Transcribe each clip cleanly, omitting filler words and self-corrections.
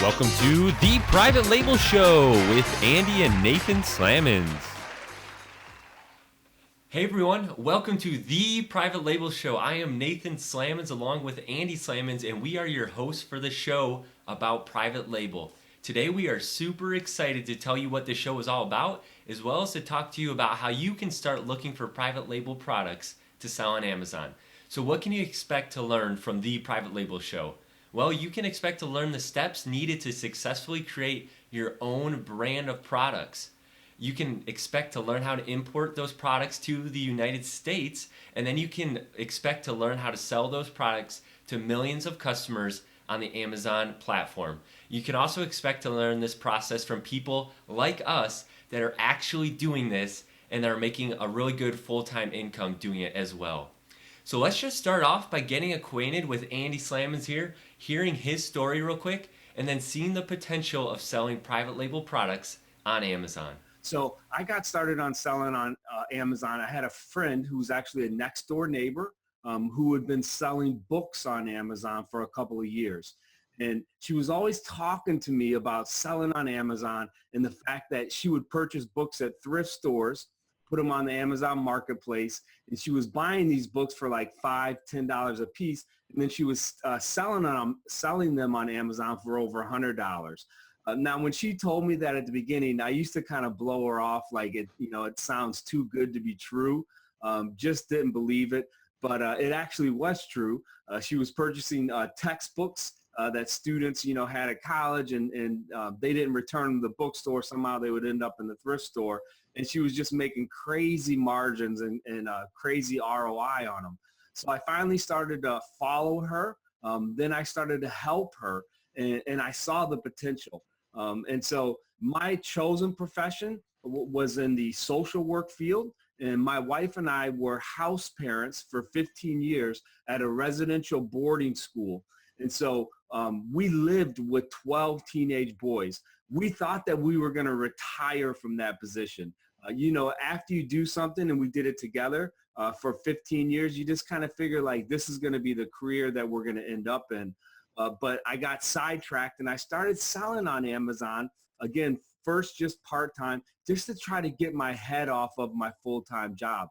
Welcome to the Private Label Show with Andy and Nathan Slammons. Hey everyone, welcome to the Private Label Show. I am Nathan Slammons along with Andy Slammons, and we are your hosts for the show about private label. Today we are super excited to tell you what this show is all about, as well as to talk to you about how you can start looking for private label products to sell on Amazon. So what can you expect to learn from the Private Label Show? Well, you can expect to learn the steps needed to successfully create your own brand of products. You can expect to learn how to import those products to the United States, and then you can expect to learn how to sell those products to millions of customers on the Amazon platform. You can also expect to learn this process from people like us that are actually doing this and that are making a really good full-time income doing it as well. So let's just start off by getting acquainted with Andy Slammons here, hearing his story real quick, and then seeing the potential of selling private label products on Amazon. So I got started on selling on Amazon. I had a friend who was actually a next door neighbor who had been selling books on Amazon for a couple of years. And she was always talking to me about selling on Amazon and the fact that she would purchase books at thrift stores, put them on the Amazon marketplace, and she was buying these books for like $5, $10 a piece, and then she was selling them on Amazon for over $100. Now, when she told me that at the beginning, I used to kind of blow her off like it sounds too good to be true. Just didn't believe it, but it actually was true. She was purchasing textbooks that students, had at college, and they didn't return them to the bookstore. Somehow they would end up in the thrift store. And she was just making crazy margins and crazy ROI on them. So I finally started to follow her. Then I started to help her, and I saw the potential. And so my chosen profession was in the social work field. And my wife and I were house parents for 15 years at a residential boarding school. And so we lived with 12 teenage boys. We thought that we were going to retire from that position. After you do something, and we did it together for 15 years, you just kind of figure like this is going to be the career that we're going to end up in. But I got sidetracked and I started selling on Amazon, again, first just part-time, just to try to get my head off of my full-time job.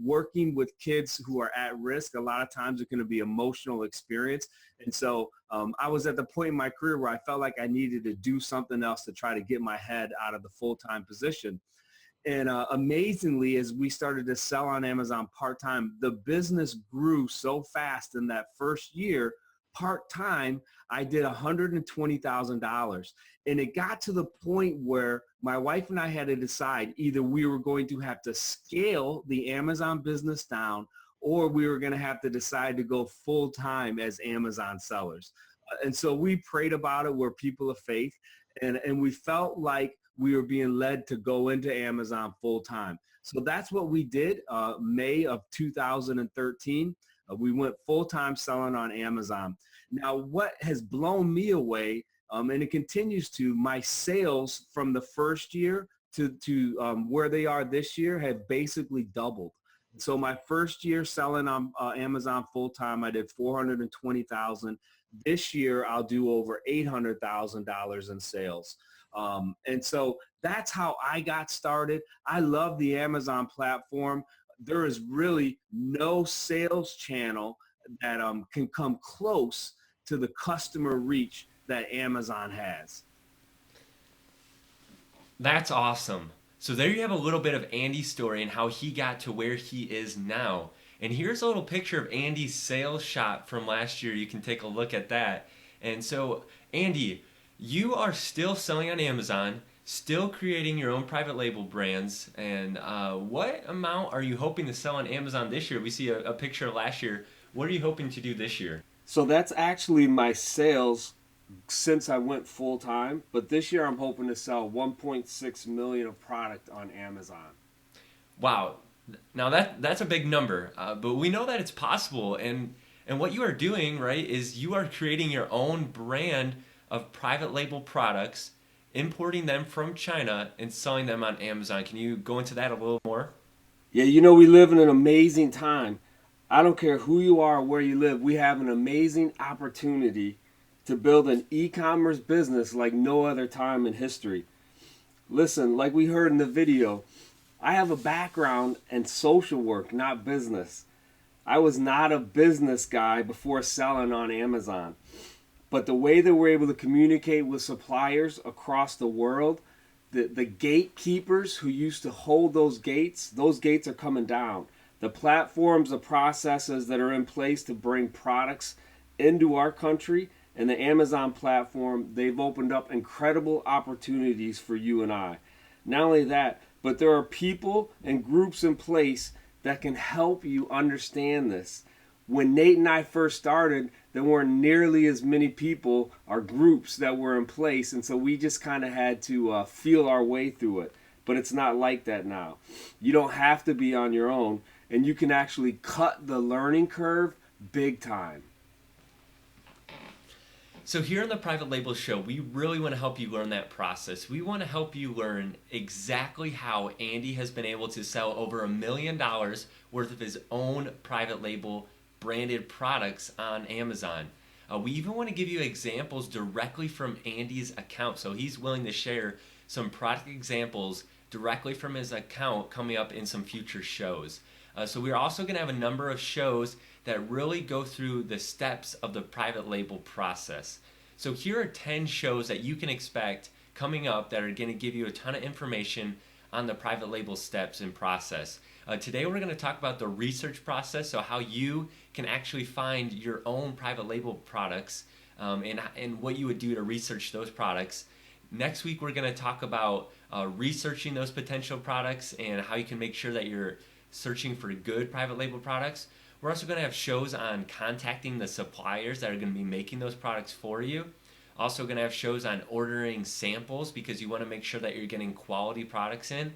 Working with kids who are at risk, a lot of times it's going to be emotional experience. And so I was at the point in my career where I felt like I needed to do something else to try to get my head out of the full-time position. And amazingly, as we started to sell on Amazon part-time, the business grew so fast in that first year. Part-time, I did $120,000. And it got to the point where my wife and I had to decide either we were going to have to scale the Amazon business down, or we were going to have to decide to go full-time as Amazon sellers. And so we prayed about it. We're people of faith. And we felt like we were being led to go into Amazon full-time. So that's what we did. May of 2013, we went full-time selling on Amazon. Now, what has blown me away, and it continues to, my sales from the first year to where they are this year have basically doubled. So my first year selling on Amazon full-time, I did $420,000. This year, I'll do over $800,000 in sales. And so that's how I got started. I love the Amazon platform. There is really no sales channel that can come close to the customer reach that Amazon has. That's awesome. So there you have a little bit of Andy's story and how he got to where he is now. And here's a little picture of Andy's sales shot from last year. You can take a look at that. And so, Andy, you are still selling on Amazon, still creating your own private label brands. And what amount are you hoping to sell on Amazon this year? We see a picture of last year. What are you hoping to do this year? So that's actually my sales since I went full time. But this year I'm hoping to sell 1.6 million of product on Amazon. Wow. Now that's a big number, but we know that it's possible. And what you are doing, right, is you are creating your own brand of private label products, importing them from China and selling them on Amazon. Can you go into that a little more? Yeah, we live in an amazing time. I don't care who you are or where you live. We have an amazing opportunity to build an e-commerce business like no other time in history. Listen, like we heard in the video, I have a background in social work, not business. I was not a business guy before selling on Amazon. But the way that we're able to communicate with suppliers across the world, the gatekeepers who used to hold those gates are coming down. The platforms, the processes that are in place to bring products into our country and the Amazon platform, they've opened up incredible opportunities for you and I. Not only that, but there are people and groups in place that can help you understand this. When Nate and I first started, there weren't nearly as many people or groups that were in place, and so we just kind of had to feel our way through it. But it's not like that now. You don't have to be on your own, and you can actually cut the learning curve big time. So here on the Private Label Show, we really want to help you learn that process. We want to help you learn exactly how Andy has been able to sell over $1 million worth of his own private label branded products on Amazon. We even want to give you examples directly from Andy's account. So he's willing to share some product examples directly from his account coming up in some future shows. So we're also going to have a number of shows that really go through the steps of the private label process. So here are 10 shows that you can expect coming up that are going to give you a ton of information on the private label steps and process. Today we're going to talk about the research process, so how you can actually find your own private label products and what you would do to research those products. Next week we're going to talk about researching those potential products and how you can make sure that you're searching for good private label products. We're also going to have shows on contacting the suppliers that are going to be making those products for you. Also going to have shows on ordering samples because you want to make sure that you're getting quality products in.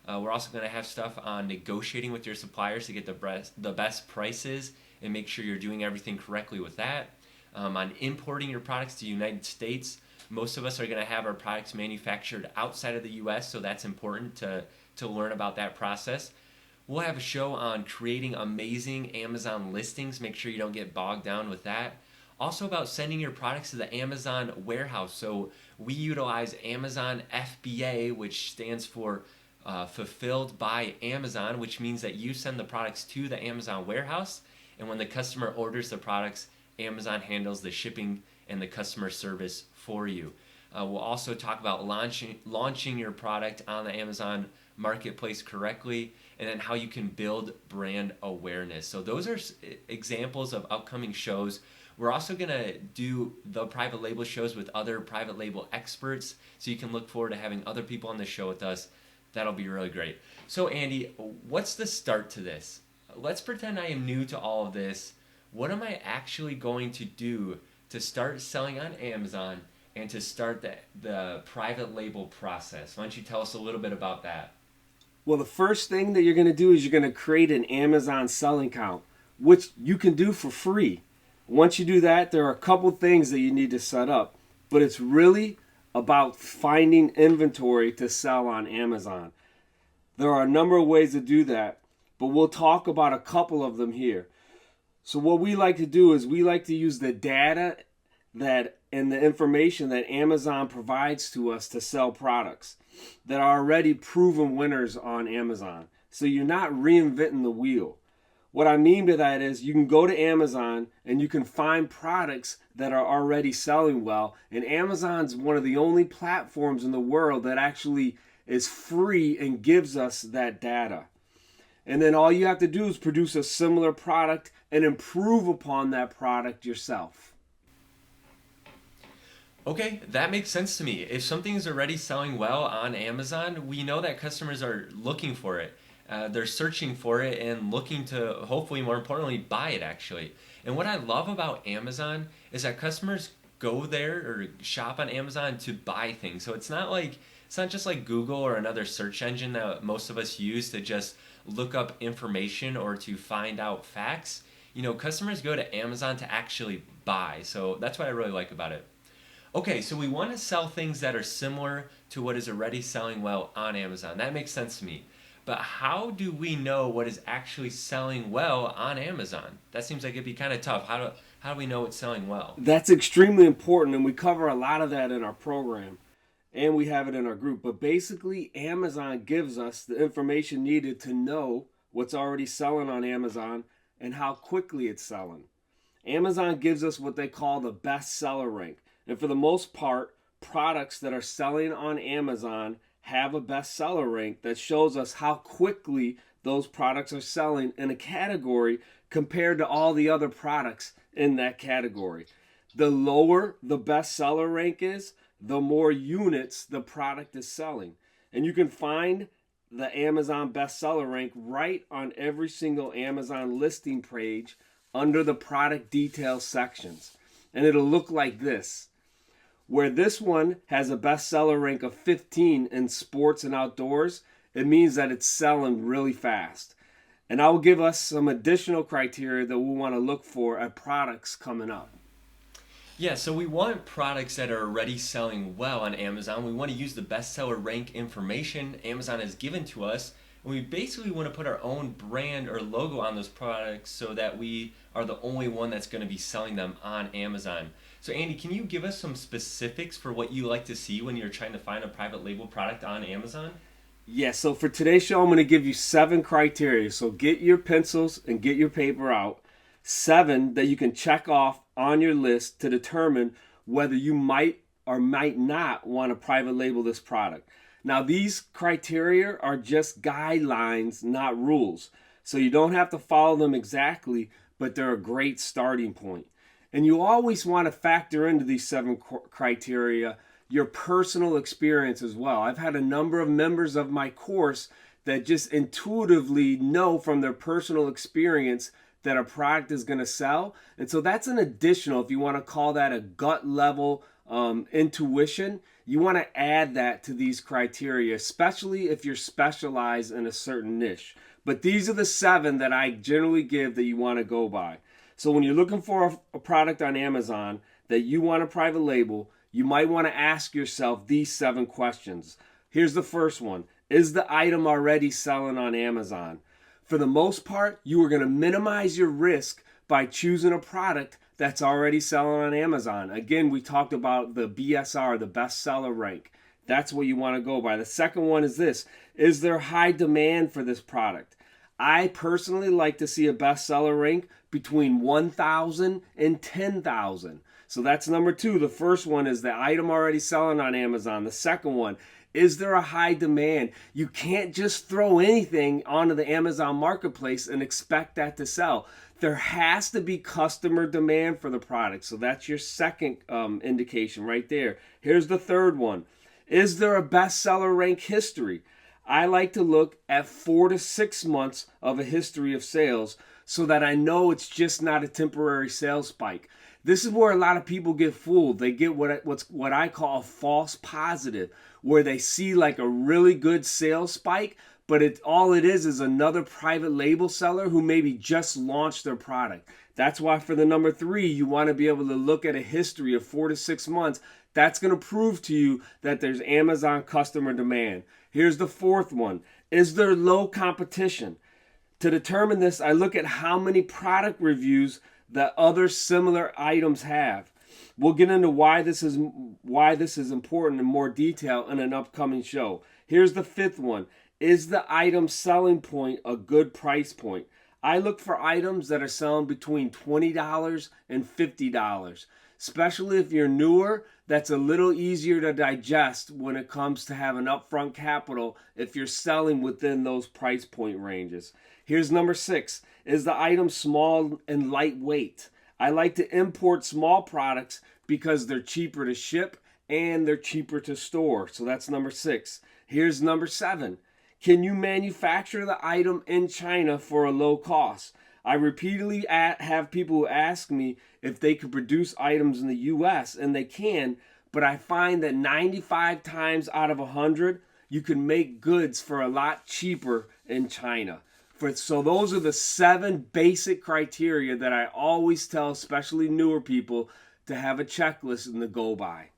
We're also going to have stuff on negotiating with your suppliers to get the best prices and make sure you're doing everything correctly with that. On importing your products to the United States, most of us are going to have our products manufactured outside of the U.S., so that's important to learn about that process. We'll have a show on creating amazing Amazon listings. Make sure you don't get bogged down with that. Also about sending your products to the Amazon warehouse. So we utilize Amazon FBA, which stands for Fulfilled by Amazon, which means that you send the products to the Amazon warehouse, and when the customer orders the products, Amazon handles the shipping and the customer service for you. We'll also talk about launching your product on the Amazon marketplace correctly, and then how you can build brand awareness. So those are examples of upcoming shows. We're also going to do the private label shows with other private label experts, so you can look forward to having other people on the show with us. That'll be really great. So Andy, what's the start to this? Let's pretend I am new to all of this. What am I actually going to do to start selling on Amazon and to start the private label process? Why don't you tell us a little bit about that? Well, the first thing that you're going to do is you're going to create an Amazon selling account, which you can do for free. Once you do that, there are a couple things that you need to set up, but it's really about finding inventory to sell on Amazon. There are a number of ways to do that, but we'll talk about a couple of them here. So what we like to do is we like to use the data and the information that Amazon provides to us to sell products that are already proven winners on Amazon. So you're not reinventing the wheel. What I mean by that is you can go to Amazon and you can find products that are already selling well. And Amazon's one of the only platforms in the world that actually is free and gives us that data. And then all you have to do is produce a similar product and improve upon that product yourself. Okay, that makes sense to me. If something is already selling well on Amazon, we know that customers are looking for it. They're searching for it and looking to, hopefully, more importantly, buy it actually. And what I love about Amazon is that customers go there or shop on Amazon to buy things. So it's not just like Google or another search engine that most of us use to just look up information or to find out facts. You know, customers go to Amazon to actually buy. So that's what I really like about it. Okay, so we want to sell things that are similar to what is already selling well on Amazon. That makes sense to me. But how do we know what is actually selling well on Amazon? That seems like it'd be kind of tough. How How do we know it's selling well? That's extremely important, and we cover a lot of that in our program, and we have it in our group. But basically, Amazon gives us the information needed to know what's already selling on Amazon and how quickly it's selling. Amazon gives us what they call the bestseller rank. And for the most part, products that are selling on Amazon have a bestseller rank that shows us how quickly those products are selling in a category compared to all the other products in that category. The lower the bestseller rank is, the more units the product is selling. And you can find the Amazon bestseller rank right on every single Amazon listing page under the product details sections. And it'll look like this. Where this one has a bestseller rank of 15 in sports and outdoors, it means that it's selling really fast. And I will give us some additional criteria that we want to look for at products coming up. Yeah, so we want products that are already selling well on Amazon. We want to use the bestseller rank information Amazon has given to us. And we basically want to put our own brand or logo on those products so that we are the only one that's going to be selling them on Amazon. So Andy, can you give us some specifics for what you like to see when you're trying to find a private label product on Amazon? Yeah, so for today's show, I'm going to give you 7 criteria. So get your pencils and get your paper out. 7 that you can check off on your list to determine whether you might or might not want to private label this product. Now, these criteria are just guidelines, not rules. So you don't have to follow them exactly, but they're a great starting point. And you always want to factor into these 7 criteria your personal experience as well. I've had a number of members of my course that just intuitively know from their personal experience that a product is going to sell. And so that's an additional, if you want to call that a gut level intuition, you want to add that to these criteria, especially if you're specialized in a certain niche. But these are the 7 that I generally give that you want to go by. So when you're looking for a product on Amazon that you want to private label, you might want to ask yourself these 7 questions. Here's the first one. Is the item already selling on Amazon? For the most part, you are going to minimize your risk by choosing a product that's already selling on Amazon. Again, we talked about the BSR, the bestseller rank. That's what you want to go by. The second one is this. Is there high demand for this product? I personally like to see a bestseller rank between 1,000 and 10,000. So that's number 2. The first one is the item already selling on Amazon. The second one, is there a high demand? You can't just throw anything onto the Amazon marketplace and expect that to sell. There has to be customer demand for the product. So that's your second indication right there. Here's the third one. Is there a bestseller rank history? I like to look at 4 to 6 months of a history of sales so that I know it's just not a temporary sales spike. This is where a lot of people get fooled. They get what I call a false positive, where they see like a really good sales spike, but all it is another private label seller who maybe just launched their product. That's why for the number 3, you want to be able to look at a history of 4 to 6 months. That's going to prove to you that there's Amazon customer demand. Here's the fourth one. Is there low competition? To determine this, I look at how many product reviews that other similar items have. We'll get into why this is important in more detail in an upcoming show. Here's the fifth one. Is the item selling point a good price point? I look for items that are selling between $20 and $50. Especially if you're newer, that's a little easier to digest when it comes to having upfront capital if you're selling within those price point ranges. Here's number 6. Is the item small and lightweight? I like to import small products because they're cheaper to ship and they're cheaper to store. So that's number 6. Here's number 7. Can you manufacture the item in China for a low cost? I repeatedly have people who ask me if they could produce items in the U.S., and they can, but I find that 95 times out of 100, you can make goods for a lot cheaper in China. So those are the 7 basic criteria that I always tell, especially newer people, to have a checklist and to go by.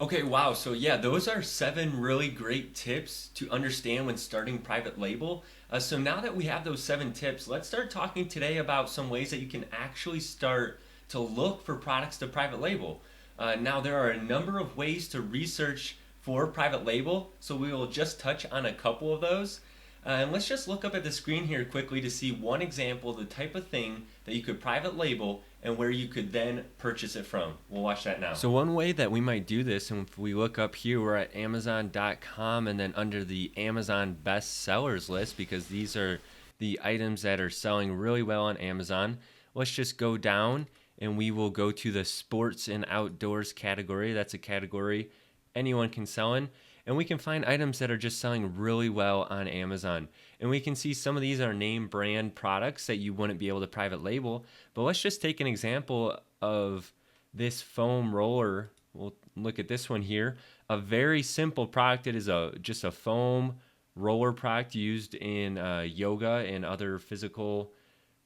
Okay, wow. So yeah, those are 7 really great tips to understand when starting private label. So now that we have those 7 tips, let's start talking today about some ways that you can actually start to look for products to private label. Now there are a number of ways to research for private label, so we will just touch on a couple of those. And let's just look up at the screen here quickly to see one example of the type of thing that you could private label and where you could then purchase it from. We'll watch that now. So one way that we might do this, and if we look up here, we're at Amazon.com and then under the Amazon best sellers list, because these are the items that are selling really well on Amazon. Let's just go down and we will go to the sports and outdoors category. That's a category anyone can sell in. And we can find items that are just selling really well on Amazon. And we can see some of these are name brand products that you wouldn't be able to private label. But let's just take an example of this foam roller. We'll look at this one here. A very simple product. It is just a foam roller product used in yoga and other physical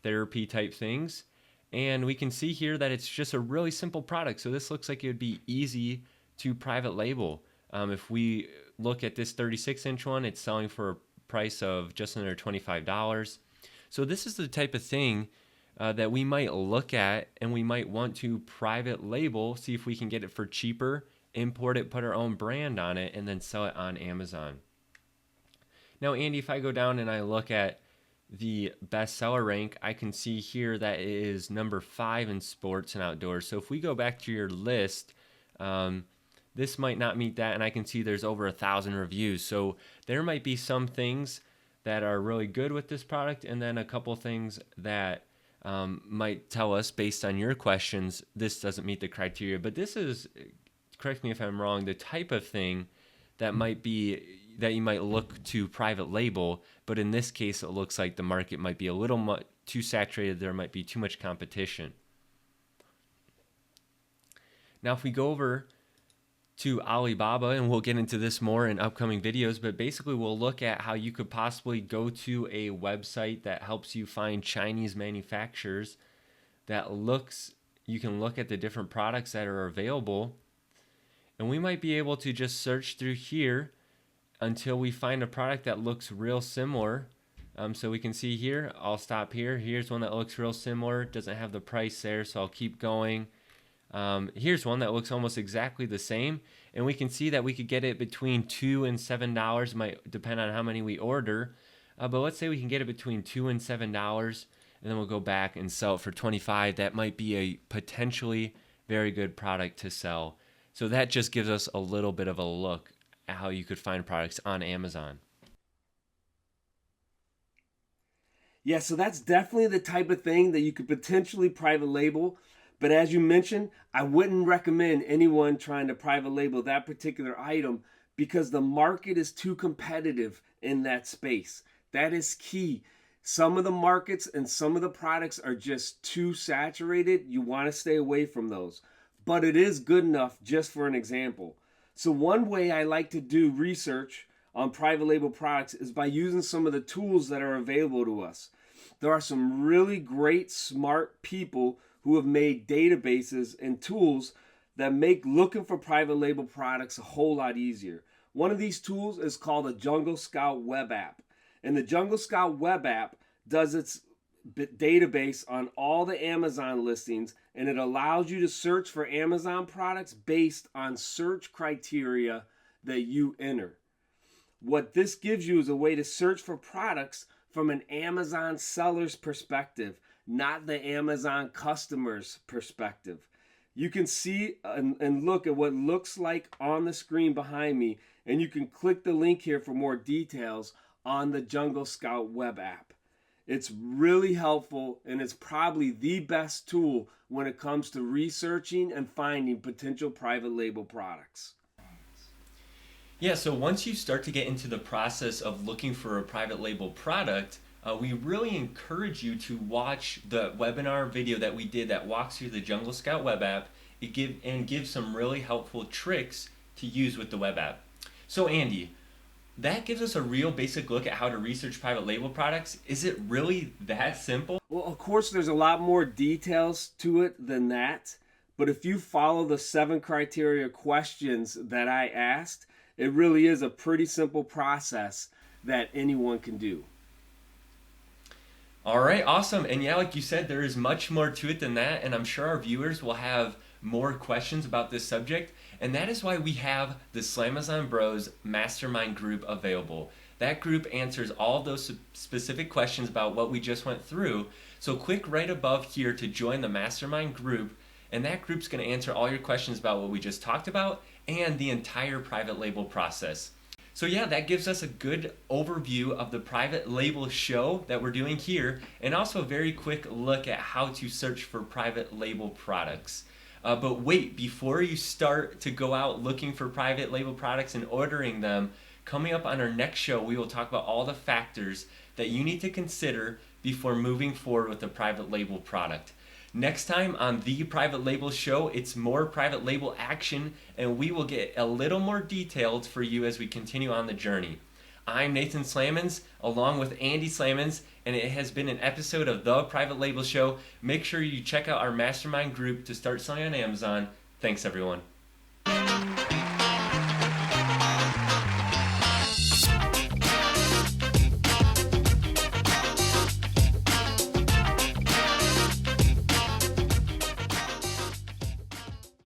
therapy type things. And we can see here that it's just a really simple product. So this looks like it would be easy to private label. If we look at this 36-inch one, it's selling for a price of just under $25. So this is the type of thing that we might look at and we might want to private label, see if we can get it for cheaper, import it, put our own brand on it, and then sell it on Amazon. Now, Andy, if I go down and I look at the bestseller rank, I can see here that it is number 5 in sports and outdoors. So if we go back to your list, this might not meet that, and I can see there's over 1,000 reviews. So there might be some things that are really good with this product, and then a couple things that might tell us based on your questions, this doesn't meet the criteria. But this is, correct me if I'm wrong, the type of thing that might be, that you might look to private label, but in this case, it looks like the market might be a little too saturated. There might be too much competition. Now, if we go over to Alibaba, and we'll get into this more in upcoming videos, but basically we'll look at how you could possibly go to a website that helps you find Chinese manufacturers that you can look at the different products that are available, and we might be able to just search through here until we find a product that looks real similar. So we can see here, I'll stop here. Here's one that looks real similar, doesn't have the price there, so I'll keep going. Here's one that looks almost exactly the same, and we can see that we could get it between $2 and $7. Might depend on how many we order, but let's say we can get it between $2 and $7, and then we'll go back and sell it for $25. That might be a potentially very good product to sell. So that just gives us a little bit of a look at how you could find products on Amazon. Yeah, so that's definitely the type of thing that you could potentially private label. But as you mentioned, I wouldn't recommend anyone trying to private label that particular item because the market is too competitive in that space. That is key. Some of the markets and some of the products are just too saturated. You want to stay away from those. But it is good enough just for an example. So one way I like to do research on private label products is by using some of the tools that are available to us. There are some really great, smart people who have made databases and tools that make looking for private label products a whole lot easier. One of these tools is called the Jungle Scout web app. And the Jungle Scout web app does its database on all the Amazon listings, and it allows you to search for Amazon products based on search criteria that you enter. What this gives you is a way to search for products from an Amazon seller's perspective, not the Amazon customer's perspective. You can see and look at what looks like on the screen behind me, and you can click the link here for more details on the Jungle Scout web app. It's really helpful, and it's probably the best tool when it comes to researching and finding potential private label products. Yeah, so once you start to get into the process of looking for a private label product, we really encourage you to watch the webinar video that we did that walks through the Jungle Scout web app and gives some really helpful tricks to use with the web app. So Andy, that gives us a real basic look at how to research private label products. Is it really that simple? Well, of course, there's a lot more details to it than that, But if you follow the 7 criteria questions that I asked, it really is a pretty simple process that anyone can do. All right, awesome. And yeah, like you said, there is much more to it than that. And I'm sure our viewers will have more questions about this subject. And that is why we have the Slamazon Bros Mastermind Group available. That group answers all those specific questions about what we just went through. So click right above here to join the Mastermind Group. And that group's going to answer all your questions about what we just talked about and the entire private label process. So yeah, that gives us a good overview of the private label show that we're doing here, and also a very quick look at how to search for private label products. But wait, before you start to go out looking for private label products and ordering them, coming up on our next show, we will talk about all the factors that you need to consider before moving forward with a private label product. Next time on The Private Label Show, it's more private label action, and we will get a little more detailed for you as we continue on the journey. I'm Nathan Slamans, along with Andy Slamans, and it has been an episode of The Private Label Show. Make sure you check out our mastermind group to start selling on Amazon. Thanks, everyone.